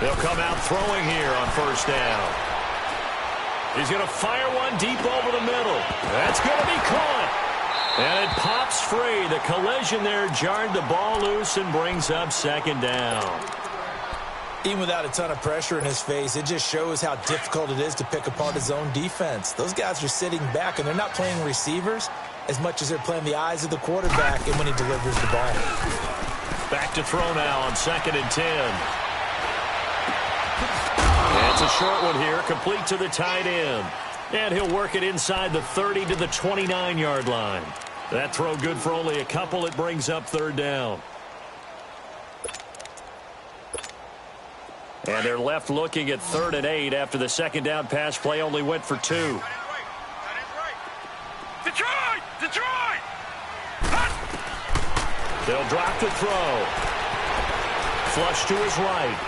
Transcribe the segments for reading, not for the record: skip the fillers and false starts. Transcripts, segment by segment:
They'll come out throwing here on first down. He's going to fire one deep over the middle. That's going to be caught. And it pops free. The collision there jarred the ball loose and brings up second down. Even without a ton of pressure in his face, it just shows how difficult it is to pick apart his own defense. Those guys are sitting back, and they're not playing receivers as much as they're playing the eyes of the quarterback and when he delivers the ball. Back to throw now on 2nd and 10. That's a short one here, complete to the tight end. And he'll work it inside the 30 to the 29-yard line. That throw good for only a couple. It brings up third down. And they're left looking at 3rd and 8 after the second down pass play only went for 2. Detroit! Detroit! They'll drop the throw. Flush to his right.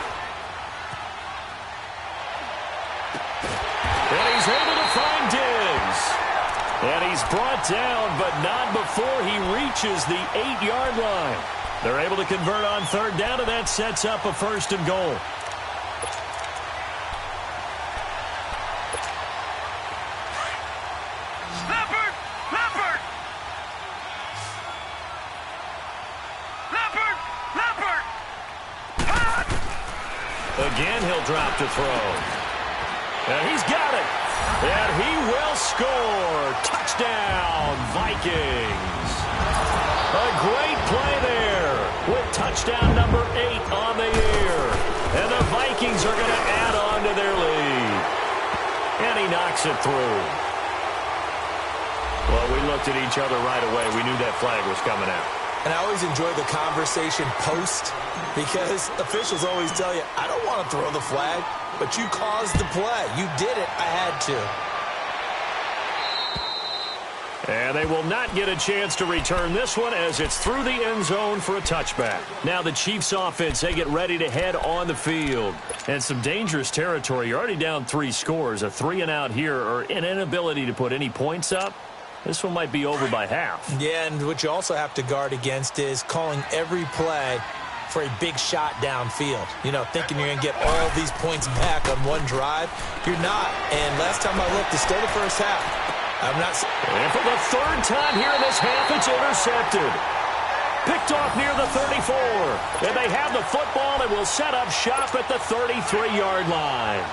And he's able to find Diggs. And he's brought down, but not before he reaches the 8-yard line. They're able to convert on 3rd down, and that sets up a 1st and goal. Again, he'll drop to throw. And he's got it. And he will score. Touchdown, Vikings. A great play there with touchdown number 8 on the year. And the Vikings are going to add on to their lead. And he knocks it through. Well, we looked at each other right away. We knew that flag was coming out. And I always enjoy the conversation post because officials always tell you, I don't want to throw the flag, but you caused the play. You did it. I had to. And they will not get a chance to return this one as it's through the end zone for a touchback. Now the Chiefs offense, they get ready to head on the field. And some dangerous territory. You're already down 3 scores. A 3 and out here or an inability to put any points up. This one might be over by half. Yeah, and what you also have to guard against is calling every play for a big shot downfield. You know, thinking you're going to get all these points back on one drive. You're not. And last time I looked, it's still the first half. I'm not. And for the 3rd time here in this half, it's intercepted. Picked off near the 34. And they have the football and will set up shop at the 33-yard line.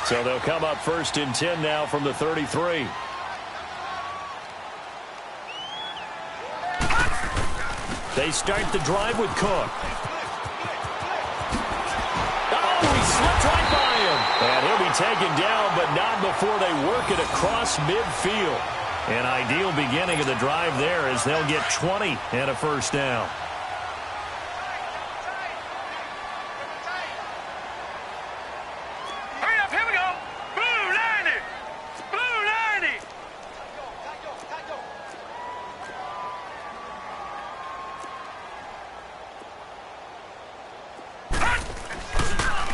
So they'll come up 1st and 10 now from the 33. They start the drive with Cook. Oh, he slipped right by him. And he'll be taken down, but not before they work it across midfield. An ideal beginning of the drive there as they'll get 20 and a 1st down.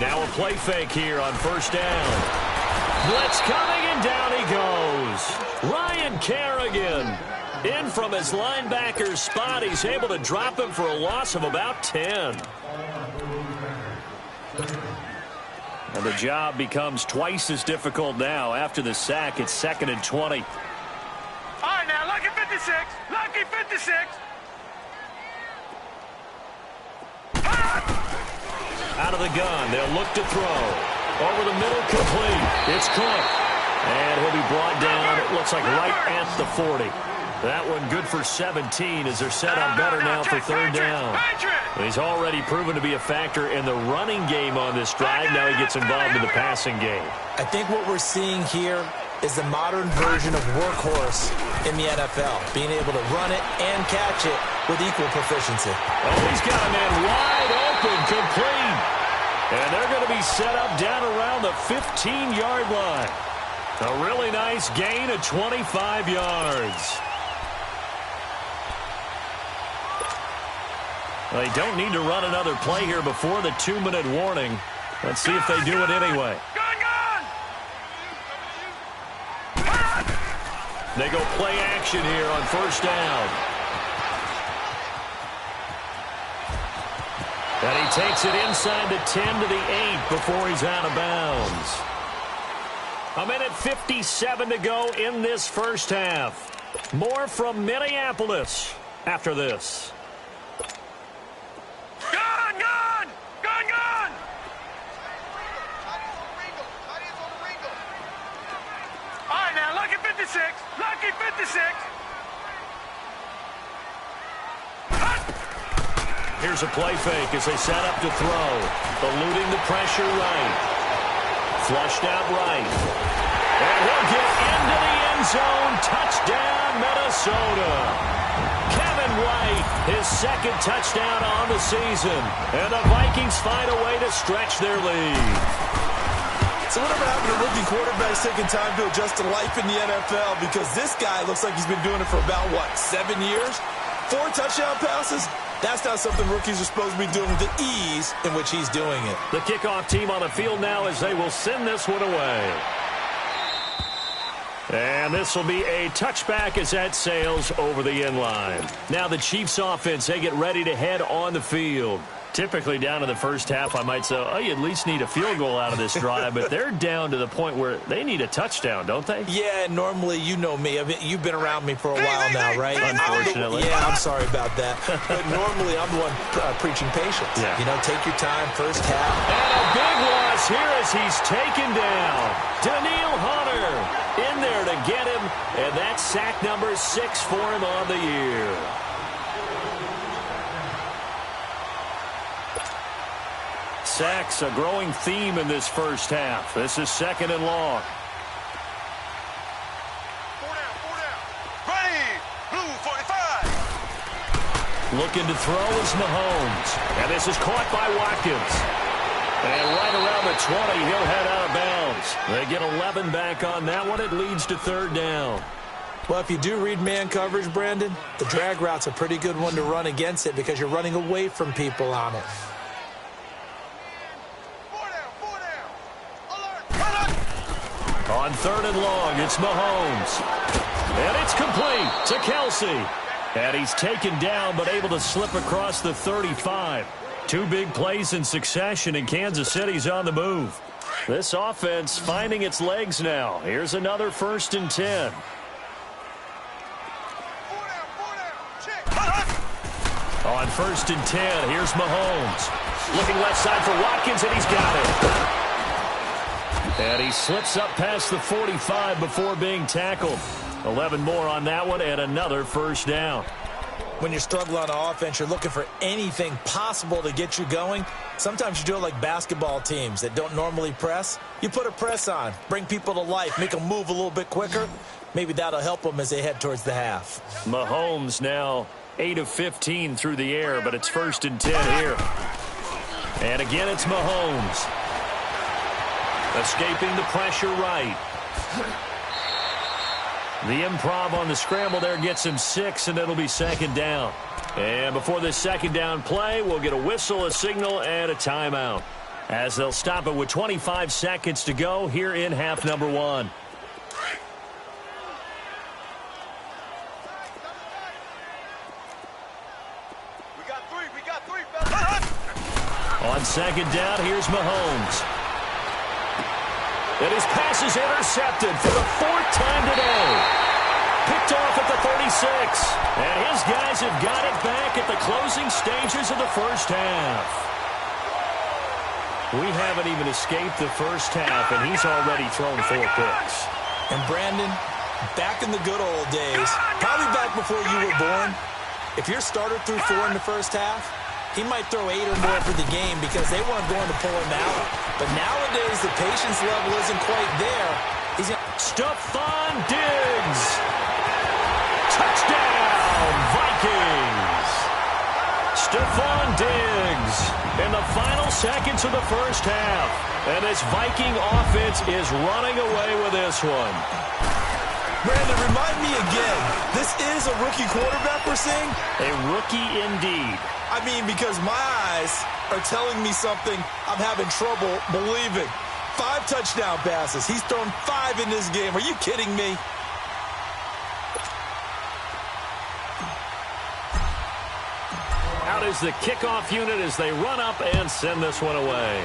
Now a play fake here on 1st down. Blitz coming, and down he goes. Ryan Kerrigan in from his linebacker spot. He's able to drop him for a loss of about 10. And the job becomes twice as difficult now. After the sack, it's 2nd and 20. All right, now, lucky 56. Lucky 56. Out of the gun, they'll look to throw. Over the middle, complete. It's Cook. And he'll be brought down, it looks like right at the 40. That one good for 17 as they're set up better now for 3rd down. He's already proven to be a factor in the running game on this drive. Now he gets involved in the passing game. I think what we're seeing here is the modern version of workhorse in the NFL, being able to run it and catch it with equal proficiency. Oh, he's got a man wide open, complete. And they're going to be set up down around the 15-yard line. A really nice gain of 25 yards. They don't need to run another play here before the 2-minute warning. Let's see if they do it anyway. They go play action here on first down. And he takes it inside the 10 to the 8 before he's out of bounds. 1:57 to go in this first half. More from Minneapolis after this. Gun, gun! Gun, gun! All right, now, lucky 56. Lucky 56. Here's a play fake as they set up to throw. Eluding the pressure right. Flushed out right. And he'll get into the end zone. Touchdown, Minnesota. Kevin White, his second touchdown on the season. And the Vikings find a way to stretch their lead. So whatever happened to rookie quarterbacks taking time to adjust to life in the NFL? Because this guy looks like he's been doing it for about, 7 years? 4 touchdown passes? That's not something rookies are supposed to be doing with the ease in which he's doing it. The kickoff team on the field now as they will send this one away. And this will be a touchback as that sails over the end line. Now the Chiefs offense, they get ready to head on the field. Typically down in the first half, I might say, oh, you at least need a field goal out of this drive, but they're down to the point where they need a touchdown, don't they? Yeah, normally, you know me. You've been around me for a while now, right? Unfortunately. Yeah, I'm sorry about that. But normally, I'm the one preaching patience. Yeah. Take your time, first half. And a big loss here as he's taken down. Daniil Hunter in there to get him, and that's sack number 6 for him on the year. Sacks, a growing theme in this first half. This is second and long. 4 down. Ready, blue 45. Looking to throw is Mahomes. And this is caught by Watkins. And right around the 20, he'll head out of bounds. They get 11 back on that one. It leads to third down. Well, if you do read man coverage, Brandon, the drag route's a pretty good one to run against it because you're running away from people on it. On third and long, it's Mahomes. And it's complete to Kelsey. And he's taken down but able to slip across the 35. 2 big plays in succession, and Kansas City's on the move. This offense finding its legs now. Here's another 1st and 10. 4 down. On 1st and 10, here's Mahomes. Looking left side for Watkins, and he's got it. And he slips up past the 45 before being tackled. 11 more on that one, and another first down. When you're struggling on offense, you're looking for anything possible to get you going. Sometimes you do it like basketball teams that don't normally press. You put a press on, bring people to life, make them move a little bit quicker. Maybe that'll help them as they head towards the half. Mahomes now 8 of 15 through the air, but it's 1st and 10 here. And again, it's Mahomes. Escaping the pressure right. The improv on the scramble there gets him 6, and it'll be 2nd down. And before this 2nd down play, we'll get a whistle, a signal, and a timeout, as they'll stop it with 25 seconds to go here in half number 1. We got three. On 2nd down, here's Mahomes. And his pass is intercepted for the 4th time today. Picked off at the 36. And his guys have got it back at the closing stages of the first half. We haven't even escaped the first half, and he's already thrown 4 picks. And Brandon, back in the good old days, probably back before you were born, if your starter threw 4 in the first half, he might throw 8 or more for the game because they weren't going to pull him out. But nowadays, the patience level isn't quite there. Stephon Diggs. Touchdown, Vikings. Stephon Diggs in the final seconds of the first half. And this Viking offense is running away with this one. Brandon, remind me again, this is a rookie quarterback we're seeing? A rookie indeed. I mean, because my eyes are telling me something I'm having trouble believing. 5 touchdown passes. He's thrown 5 in this game. Are you kidding me? Out is the kickoff unit as they run up and send this one away.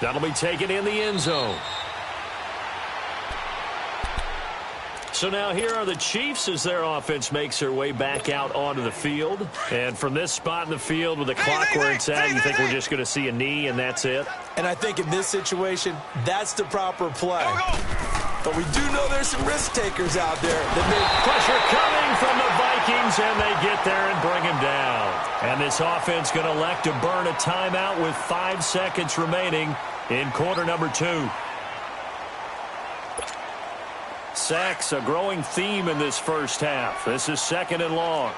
That'll be taken in the end zone. So now here are the Chiefs as their offense makes their way back out onto the field. And from this spot in the field with the clock where it's at, you think we're just going to see a knee and that's it? And I think in this situation, that's the proper play. But we do know there's some risk takers out there. Pressure coming from the Vikings, and they get there and bring him down. And this offense going to elect to burn a timeout with 5 seconds remaining in quarter number 2. Sacks, a growing theme in this first half. This is 2nd and long.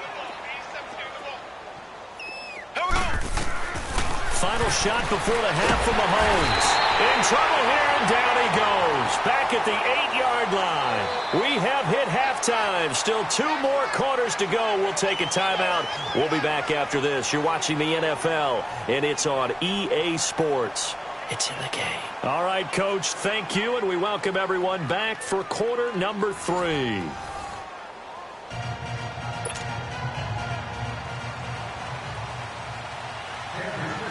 Final shot before the half from Mahomes. In trouble here, and down he goes. Back at the 8-yard line. We have hit halftime. Still 2 more quarters to go. We'll take a timeout. We'll be back after this. You're watching the NFL, and it's on EA Sports. It's in the game. All right, Coach, thank you, and we welcome everyone back for quarter number 3.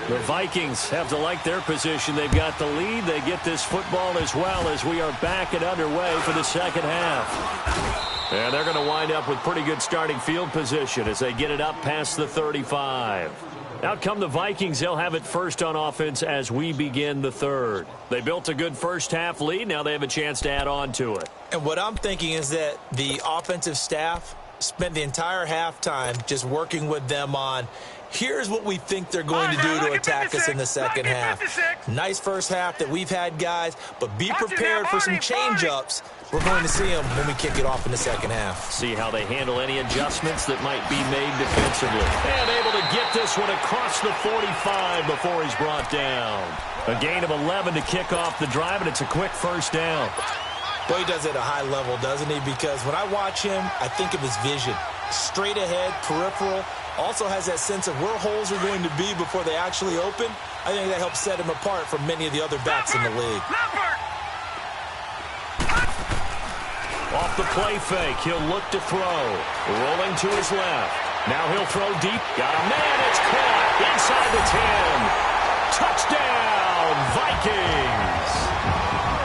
The Vikings have to like their position. They've got the lead. They get this football as well as we are back and underway for the second half. And they're going to wind up with pretty good starting field position as they get it up past the 35. Out come the Vikings. They'll have it first on offense as we begin the third. They built a good first half lead. Now they have a chance to add on to it. And what I'm thinking is that the offensive staff spent the entire halftime just working with them on, here's what we think they're going to do to attack us in the second half. Nice first half that we've had, guys, but be prepared for some change-ups. We're going to see them when we kick it off in the second half. See how they handle any adjustments that might be made defensively. And able to get this one across the 45 before he's brought down. A gain of 11 to kick off the drive, and it's a quick first down. Boy, he does it at a high level, doesn't he? Because when I watch him, I think of his vision. Straight ahead, peripheral. Also has that sense of where holes are going to be before they actually open. I think that helps set him apart from many of the other backs in the league. Off the play fake, he'll look to throw. Rolling to his left. Now he'll throw deep. Got a man, it's caught inside the 10. Touchdown, Vikings.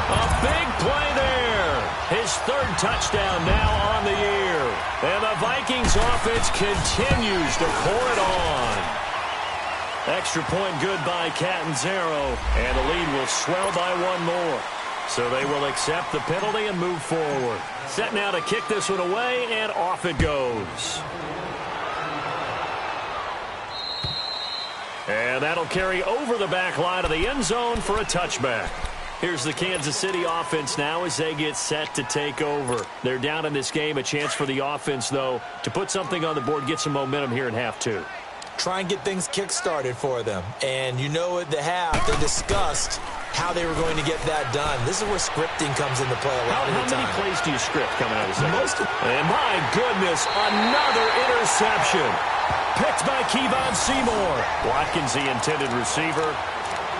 A big play there. His 3rd touchdown now on the year. And the Vikings offense continues to pour it on. Extra point good by Catanzaro. And the lead will swell by 1 more. So they will accept the penalty and move forward. Set now to kick this one away, and off it goes. And that'll carry over the back line of the end zone for a touchback. Here's the Kansas City offense now as they get set to take over. They're down in this game. A chance for the offense, though, to put something on the board, get some momentum here in half 2. Try and get things kick-started for them. And you know at the half, they discussed how they were going to get that done. This is where scripting comes into play a lot of the time. How many plays do you script coming out of the second? And my goodness, another interception. Picked by Kevon Seymour. Watkins, the intended receiver.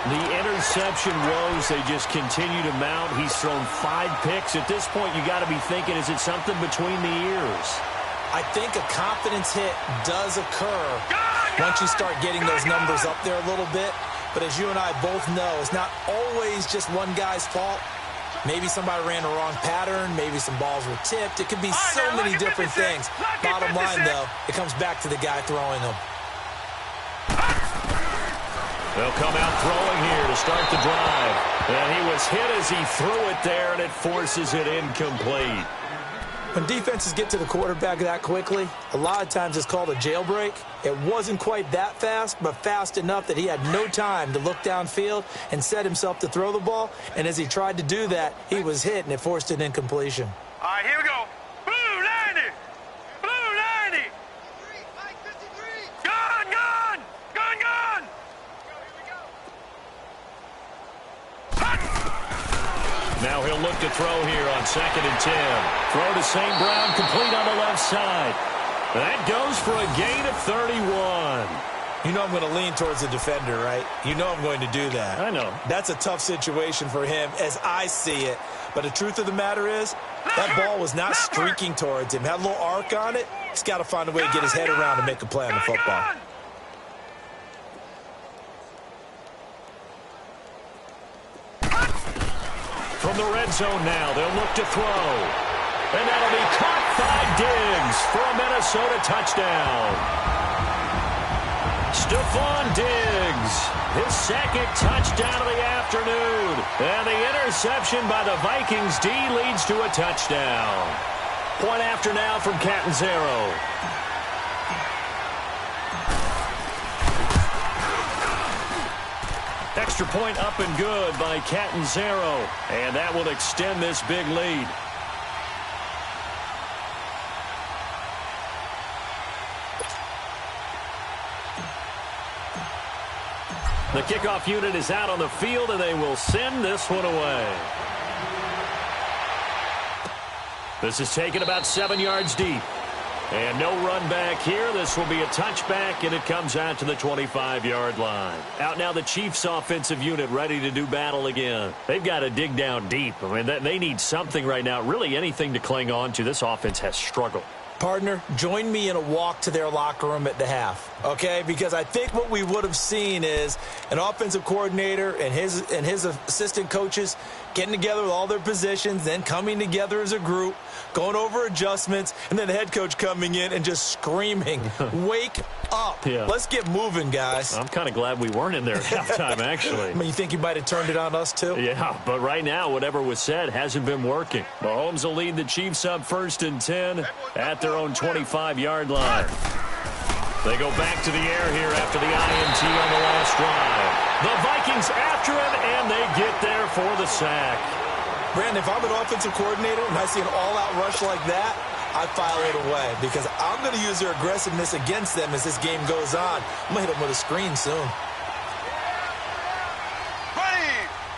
The interception woes, they just continue to mount. He's thrown 5 picks. At this point, you got to be thinking, is it something between the ears? I think a confidence hit does occur once you start getting those numbers up there a little bit. But as you and I both know, it's not always just one guy's fault. Maybe somebody ran the wrong pattern. Maybe some balls were tipped. It could be so many different things. Bottom line, though, it comes back to the guy throwing them. They'll come out throwing here to start the drive. And he was hit as he threw it there, and it forces it incomplete. When defenses get to the quarterback that quickly, a lot of times it's called a jailbreak. It wasn't quite that fast, but fast enough that he had no time to look downfield and set himself to throw the ball. And as he tried to do that, he was hit, and it forced an incompletion. All right, here we go. Blue 90. Blue 90. Gone, gone. Gone, gone. Now he'll look to throw here on 2nd and 10. Throw to St. Brown, complete on the left side. That goes for a gain of 31. You know I'm going to lean towards the defender, right? You know I'm going to do that. I know. That's a tough situation for him as I see it. But the truth of the matter is, that ball was not streaking towards him. Had a little arc on it. He's got to find a way to get his head around and make a play on the football. From the red zone now, they'll look to throw. And that'll be caught by Diggs for a Minnesota touchdown. Stephon Diggs, his second touchdown of the afternoon. And the interception by the Vikings D leads to a touchdown. Point after now from Catanzaro. Extra point up and good by Catanzaro. And that will extend this big lead. The kickoff unit is out on the field, and they will send this one away. This is taken about 7 yards deep. And no run back here. This will be a touchback, and it comes out to the 25-yard line. Out now the Chiefs' offensive unit ready to do battle again. They've got to dig down deep. I mean, they need something right now, really anything to cling on to. This offense has struggled. Partner, join me in a walk to their locker room at the half, okay? Because I think what we would have seen is an offensive coordinator and his assistant coaches getting together with all their positions, then coming together as a group, going over adjustments, and then the head coach coming in and just screaming, wake up. Yeah. Let's get moving, guys. I'm kind of glad we weren't in there at halftime, actually. I mean, you think you might have turned it on us, too? Yeah, but right now, whatever was said hasn't been working. Mahomes will lead the Chiefs up 1st and 10 at their own 25-yard line. They go back to the air here after the INT on the last drive. The Vikings after him, and they get there for the sack. Brandon, if I'm an offensive coordinator and I see an all-out rush like that, I file it away because I'm going to use their aggressiveness against them as this game goes on. I'm going to hit them with a screen soon. Ready,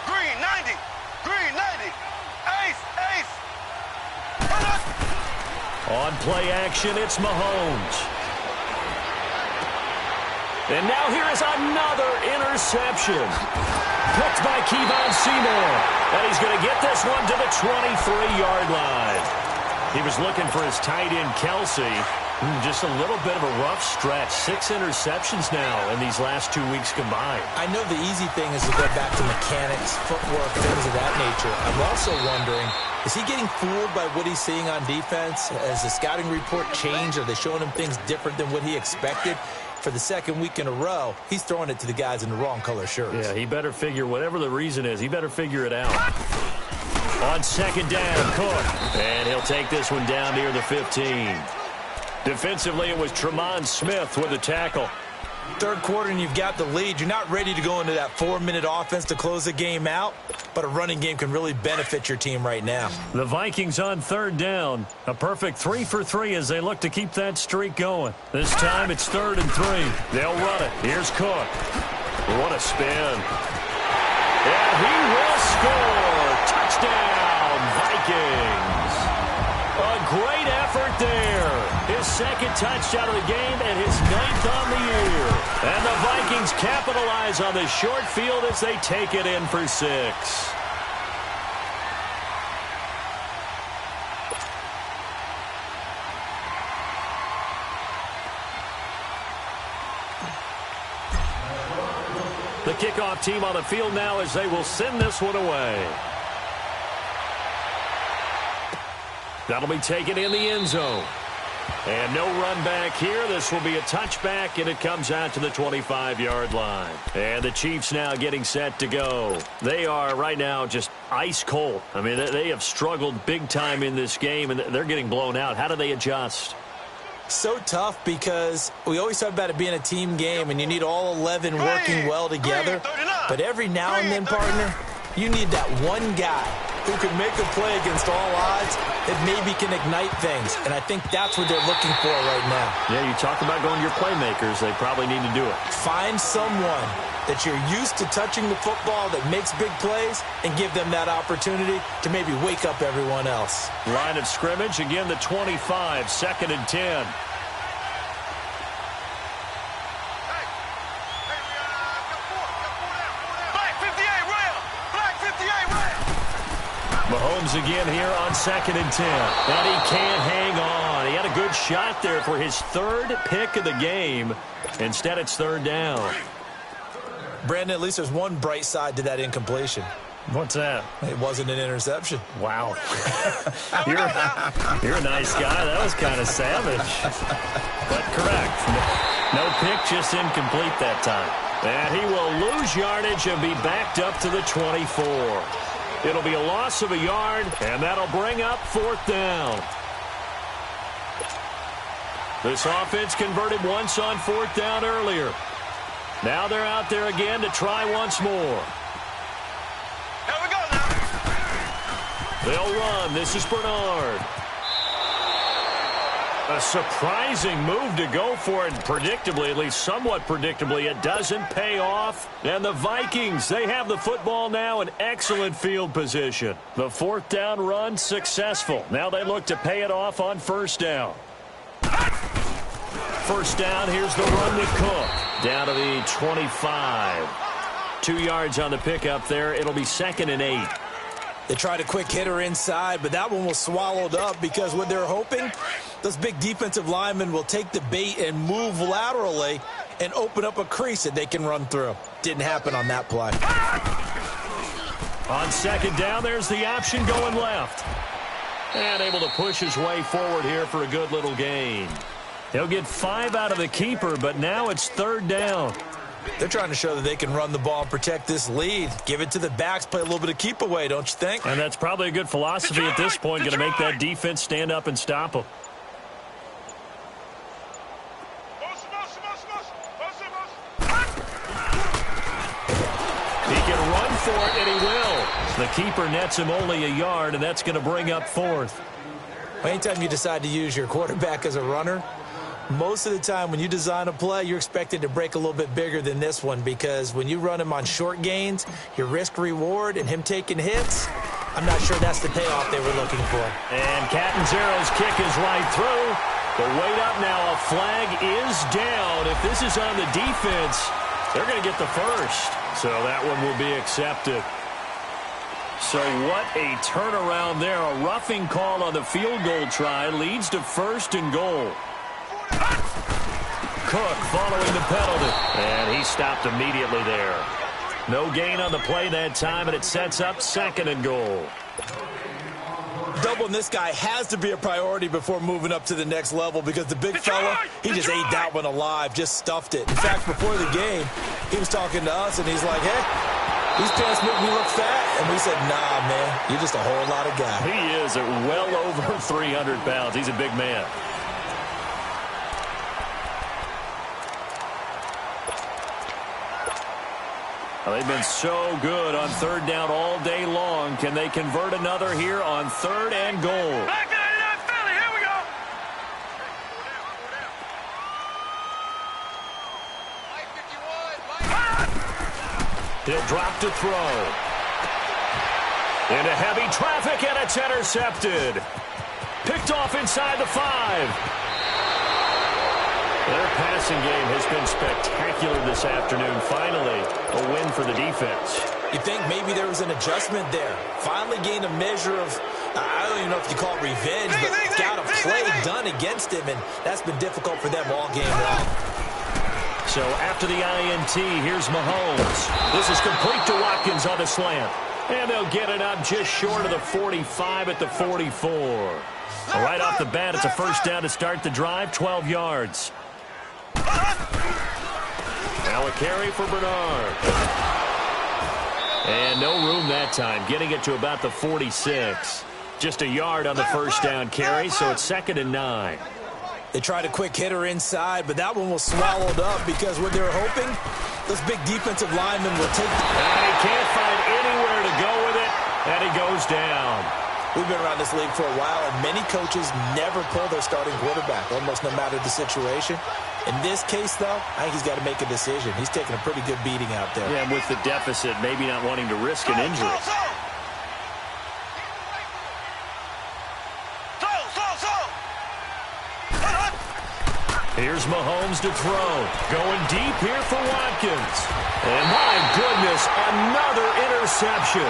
green 90, green 90, ace, ace. On play action, it's Mahomes. And now here is another interception. Picked by Kevon Seymour. And he's going to get this one to the 23-yard line. He was looking for his tight end, Kelsey. Just a little bit of a rough stretch. 6 interceptions now in these last 2 weeks combined. I know the easy thing is to go back to mechanics, footwork, things of that nature. I'm also wondering, is he getting fooled by what he's seeing on defense? Has the scouting report changed? Are they showing him things different than what he expected? For the second week in a row, he's throwing it to the guys in the wrong color shirts. Yeah, he better figure, whatever the reason is, he better figure it out. On 2nd down, Cook. And he'll take this one down near the 15. Defensively, it was Tremont Smith with the tackle. Third quarter and you've got the lead. You're not ready to go into that 4-minute offense to close the game out, but a running game can really benefit your team right now. The Vikings on 3rd down. A perfect 3 for 3 as they look to keep that streak going. This time it's 3rd and 3. They'll run it. Here's Cook. What a spin. And he will score. Touchdown, Vikings. A great effort there. His 2nd touchdown of the game and his 9th on the year. And the Vikings capitalize on the short field as they take it in for 6. The kickoff team on the field now as they will send this one away. That'll be taken in the end zone. And no run back here. This will be a touchback, and it comes out to the 25-yard line. And the Chiefs now getting set to go. They are right now just ice cold. I mean, they have struggled big time in this game, and they're getting blown out. How do they adjust? So tough because we always talk about it being a team game, and you need all 11 working well together. But every now and then, partner, you need that one guy who can make a play against all odds that maybe can ignite things. And I think that's what they're looking for right now. Yeah, you talk about going to your playmakers. They probably need to do it. Find someone that you're used to touching the football that makes big plays and give them that opportunity to maybe wake up everyone else. Line of scrimmage, again, the 25, 2nd and 10. comes again here on 2nd and 10. And he can't hang on. He had a good shot there for his 3rd pick of the game. Instead, it's 3rd down. Brandon, at least there's one bright side to that incompletion. What's that? It wasn't an interception. Wow. You're a nice guy. That was kind of savage. But correct. No pick, just incomplete that time. And he will lose yardage and be backed up to the 24. It'll be a loss of a yard, and that'll bring up 4th down. This offense converted once on 4th down earlier. Now they're out there again to try once more. Here we go now. They'll run. This is Bernard. A surprising move to go for it, predictably, at least somewhat predictably. It doesn't pay off. And the Vikings, they have the football now in excellent field position. The 4th down run successful. Now they look to pay it off on 1st down. 1st down, here's the run with Cook. Down to the 25. 2 yards on the pickup there. It'll be 2nd and 8. They tried a quick hitter inside, but that one was swallowed up because what they're hoping, those big defensive linemen will take the bait and move laterally and open up a crease that they can run through. Didn't happen on that play. On 2nd down, there's the option going left. And able to push his way forward here for a good little gain. He'll get 5 out of the keeper, but now it's 3rd down. They're trying to show that they can run the ball and protect this lead. Give it to the backs, play a little bit of keep away, don't you think? And that's probably a good philosophy at this point, going to make that defense stand up and stop them. He can run for it, and he will. The keeper nets him only a yard, and that's going to bring up 4th. Anytime you decide to use your quarterback as a runner, most of the time when you design a play, you're expected to break a little bit bigger than this one because when you run him on short gains, your risk-reward and him taking hits, I'm not sure that's the payoff they were looking for. And Catanzaro's kick is right through. The wait up now, a flag is down. If this is on the defense, they're going to get the first. So that one will be accepted. So what a turnaround there. A roughing call on the field goal try leads to 1st and goal. Cook following the penalty. And he stopped immediately there. No gain on the play that time, and it sets up 2nd and goal. Doubling this guy has to be a priority before moving up to the next level because the big fella, he just ate that one alive, just stuffed it. In fact, before the game, he was talking to us, and he's like, hey, these pants make me look fat. And we said, nah, man, you're just a whole lot of guy. He is at well over 300 pounds. He's a big man. Well, they've been so good on 3rd down all day long. Can they convert another here on 3rd and goal? Back to 89 Philly. Here we go. He'll drop to throw. Into heavy traffic, and it's intercepted. Picked off inside the 5. Their passing game has been spectacular this afternoon. Finally, a win for the defense. You think maybe there was an adjustment there. Finally gained a measure of, I don't even know if you call it revenge, but got a play done against him, and that's been difficult for them all game long. So after the INT, here's Mahomes. This is complete to Watkins on the slant. And they'll get it up just short of the 45 at the 44. Right off the bat, it's a 1st down to start the drive, 12 yards. Now a carry for Bernard. And no room that time, getting it to about the 46. Just a yard on the 1st down carry, so it's 2nd and 9. They tried a quick hitter inside, but that one was swallowed up because what they were hoping, those big defensive linemen will take the... And he can't find anywhere to go with it, and he goes down. We've been around this league for a while, and many coaches never pull their starting quarterback, almost no matter the situation. In this case, though, I think he's got to make a decision. He's taking a pretty good beating out there. Yeah, and with the deficit, maybe not wanting to risk an injury. Here's Mahomes to throw. Going deep here for Watkins. And my goodness, another interception.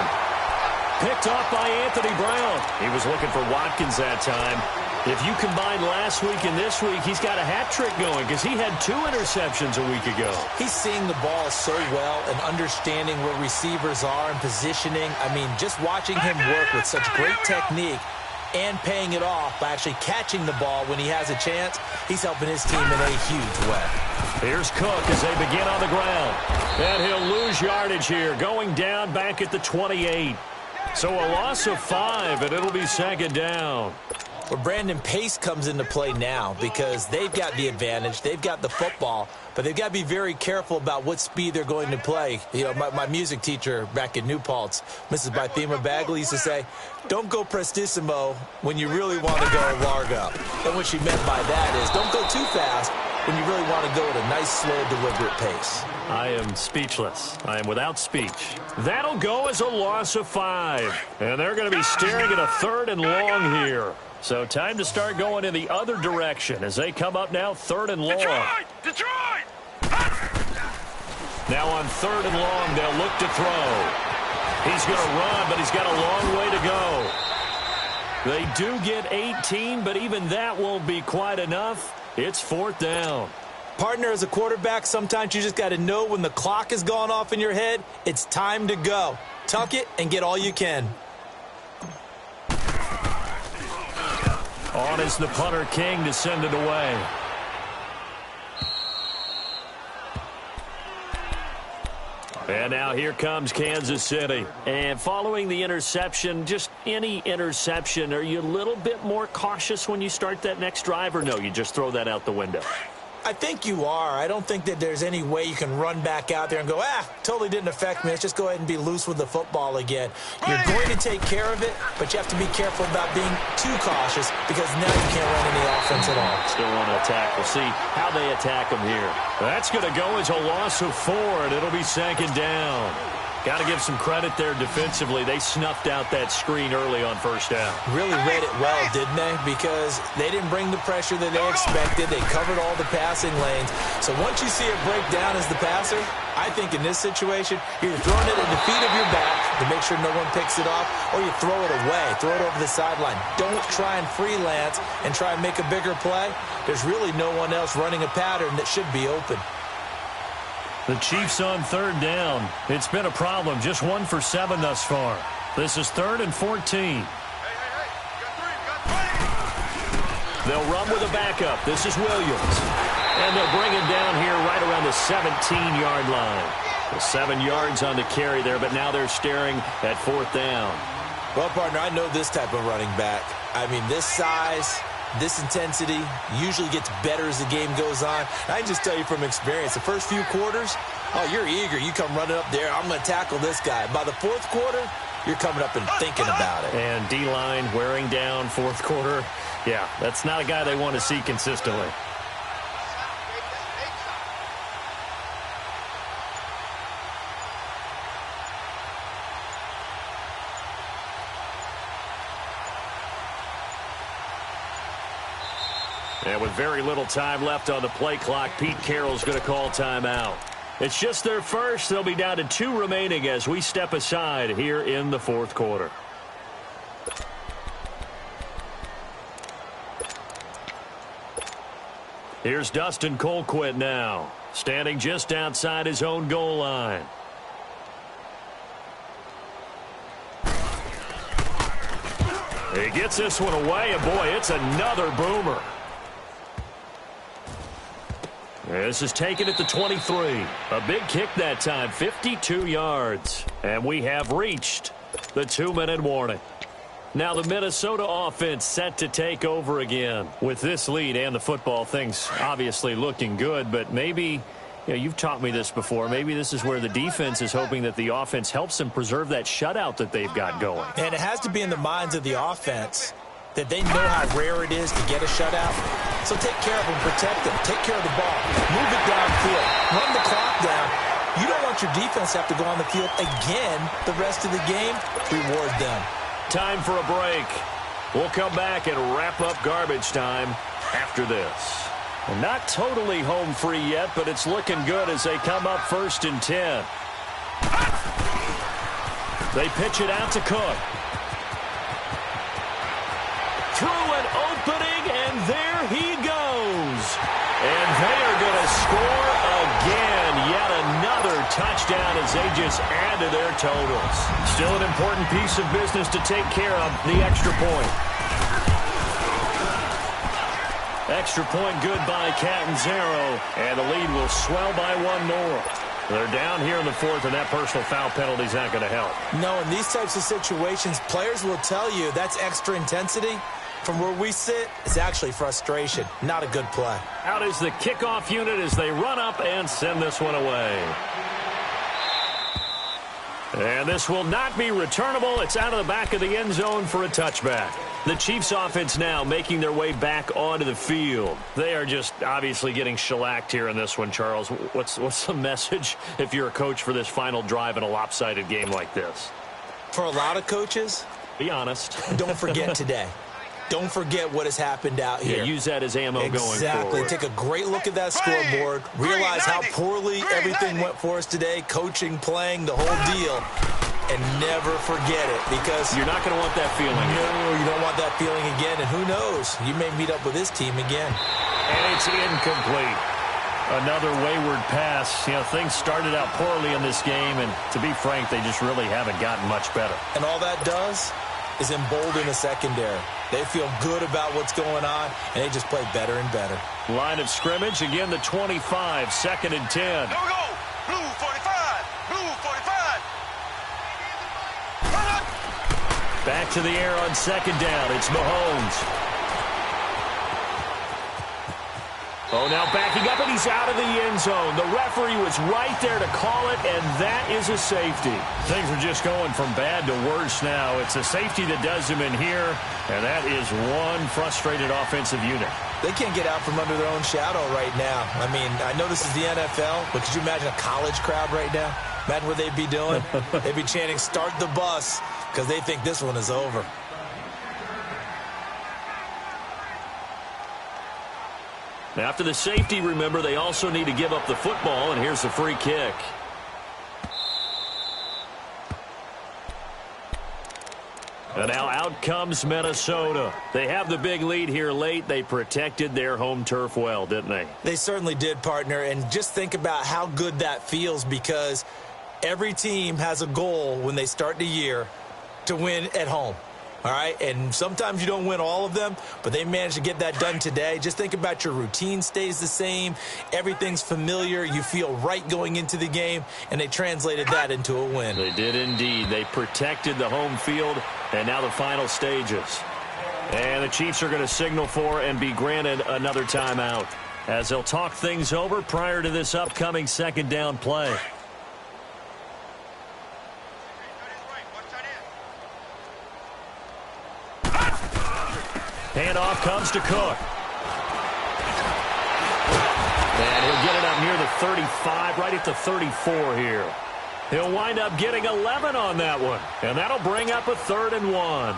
picked off by Anthony Brown. He was looking for Watkins that time. If you combine last week and this week, he's got a hat trick going because he had 2 interceptions a week ago. He's seeing the ball so well and understanding where receivers are and positioning. I mean, just watching him work with such great technique and paying it off by actually catching the ball when he has a chance, he's helping his team in a huge way. Here's Cook as they begin on the ground. And he'll lose yardage here, going down back at the 28. So a loss of 5, and it'll be second down. Well, Brandon, pace comes into play now because they've got the advantage. They've got the football, but they've got to be very careful about what speed they're going to play. You know, my music teacher back in New Paltz, Mrs. Bythema Bagley, used to say, don't go prestissimo when you really want to go largo. And what she meant by that is don't go too fast when you really want to go at a nice, slow, deliberate pace. I am speechless. I am without speech. That'll go as a loss of 5. And they're going to be staring at a 3rd and long here. So time to start going in the other direction as they come up now 3rd and long. Detroit! Now on 3rd and long, they'll look to throw. He's going to run, but he's got a long way to go. They do get 18, but even that won't be quite enough. It's 4th down. Partner, as a quarterback, sometimes you just got to know when the clock has gone off in your head, it's time to go. Tuck it and get all you can. On is the punter, King, to send it away. And now here comes Kansas City. And following the interception, just any interception, are you a little bit more cautious when you start that next drive, or no, you just throw that out the window? I think you are. I don't think that there's any way you can run back out there and go, totally didn't affect me. Let's just go ahead and be loose with the football again. You're going to take care of it, but you have to be careful about being too cautious because now you can't run any offense at all. Still want to attack. We'll see how they attack them here. That's going to go as a loss of 4, and it'll be 2nd down. Got to give some credit there defensively. They snuffed out that screen early on 1st down. Really read it well, didn't they? Because they didn't bring the pressure that they expected. They covered all the passing lanes. So once you see it break down as the passer, I think in this situation, you're throwing it at the feet of your back to make sure no one picks it off, or you throw it away, throw it over the sideline. Don't try and freelance and try and make a bigger play. There's really no one else running a pattern that should be open. The Chiefs on 3rd down. It's been a problem. Just 1 for 7 thus far. This is 3rd and 14. They'll run with a backup. This is Williams. And they'll bring him down here right around the 17-yard line. The 7 yards on the carry there, but now they're staring at 4th down. Well, partner, I know this type of running back. I mean, this size, this intensity usually gets better as the game goes on. I can just tell you from experience, the first few quarters, you're eager. You come running up there, I'm going to tackle this guy. By the 4th quarter, you're coming up and thinking about it. And D-line wearing down 4th quarter. Yeah, that's not a guy they want to see consistently. And with very little time left on the play clock, Pete Carroll's going to call timeout. It's just their first. They'll be down to 2 remaining as we step aside here in the 4th quarter. Here's Dustin Colquitt now, standing just outside his own goal line. He gets this one away, and boy, it's another boomer. This is taken at the 23. A big kick that time, 52 yards. And we have reached the 2-minute warning. Now the Minnesota offense set to take over again. With this lead and the football, things obviously looking good, but maybe, you've taught me this before, maybe this is where the defense is hoping that the offense helps them preserve that shutout that they've got going. And it has to be in the minds of the offense that they know how rare it is to get a shutout. So take care of them, protect them, take care of the ball, move it downfield, run the clock down. You don't want your defense to have to go on the field again the rest of the game. Reward them. Time for a break. We'll come back and wrap up garbage time after this. Well, not totally home free yet, but it's looking good as they come up 1st and 10. They pitch it out to Cook. Through an opening, and there he goes. And they are going to score again. Yet another touchdown as they just add to their totals. Still an important piece of business to take care of, the extra point. Extra point good by Catanzaro, and the lead will swell by one more. They're down here in the fourth, and that personal foul penalty is not going to help. No, in these types of situations, players will tell you that's extra intensity. From where we sit, it's actually frustration. Not a good play. Out is the kickoff unit as they run up and send this one away. And this will not be returnable. It's out of the back of the end zone for a touchback. The Chiefs offense now making their way back onto the field. They are just obviously getting shellacked here in this one, Charles. What's the message if you're a coach for this final drive in a lopsided game like this? For a lot of coaches, be honest. Don't forget today. Don't forget what has happened out here. Yeah, use that as ammo going forward. Exactly. Take a great look at that scoreboard. Realize how poorly everything went for us today. Coaching, playing, the whole deal. And never forget it, because you're not going to want that feeling. No, you don't want that feeling again. And who knows? You may meet up with this team again. And it's incomplete. Another wayward pass. You know, things started out poorly in this game, and to be frank, they just really haven't gotten much better. And all that does is embolden the secondary. They feel good about what's going on, and they just play better and better. Line of scrimmage, again the 25, 2nd and 10. There we go. Blue 45. Blue 45. Run up. Back to the air on 2nd down. It's Mahomes. Oh, now backing up, and he's out of the end zone. The referee was right there to call it, and that is a safety. Things are just going from bad to worse now. It's a safety that does him in here, and that is one frustrated offensive unit. They can't get out from under their own shadow right now. I mean, I know this is the NFL, but could you imagine a college crowd right now? Imagine what they'd be doing. They'd be chanting, "Start the bus," because they think this one is over. After the safety, remember, they also need to give up the football, and here's the free kick. And now out comes Minnesota. They have the big lead here late. They protected their home turf well, didn't they? They certainly did, partner, and just think about how good that feels, because every team has a goal when they start the year to win at home. All right, and sometimes you don't win all of them, but they managed to get that done today. Just think about your routine stays the same. Everything's familiar. You feel right going into the game, and they translated that into a win. They did indeed. They protected the home field, and now the final stages. And the Chiefs are going to signal for and be granted another timeout as they'll talk things over prior to this upcoming 2nd down play. Handoff comes to Cook. And he'll get it up near the 35, right at the 34 here. He'll wind up getting 11 on that one. And that'll bring up a 3rd and 1.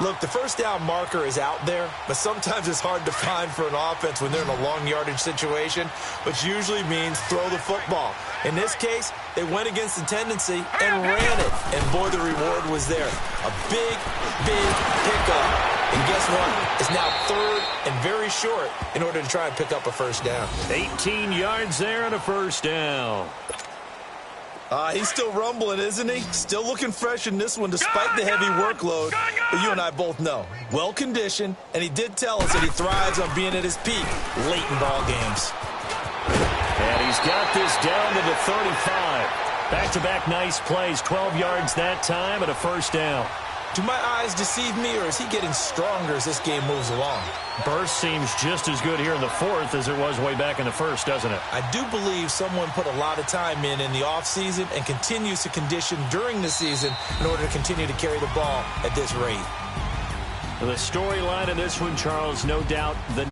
Look, the first down marker is out there, but sometimes it's hard to find for an offense when they're in a long yardage situation, which usually means throw the football. In this case, they went against the tendency and ran it. And, boy, the reward was there. A big, big pickup. And guess what? It's now 3rd and very short in order to try and pick up a first down. 18 yards there and a first down. He's still rumbling, isn't he? Still looking fresh in this one despite the heavy workload. But you and I both know, well-conditioned, and he did tell us that he thrives on being at his peak late in ball games. And he's got this down to the 35. Back-to-back nice plays, 12 yards that time and a first down. Do my eyes deceive me, or is he getting stronger as this game moves along? Burst seems just as good here in the 4th as it was way back in the 1st, doesn't it? I do believe someone put a lot of time in the offseason and continues to condition during the season in order to continue to carry the ball at this rate. The storyline in this one, Charles, no doubt the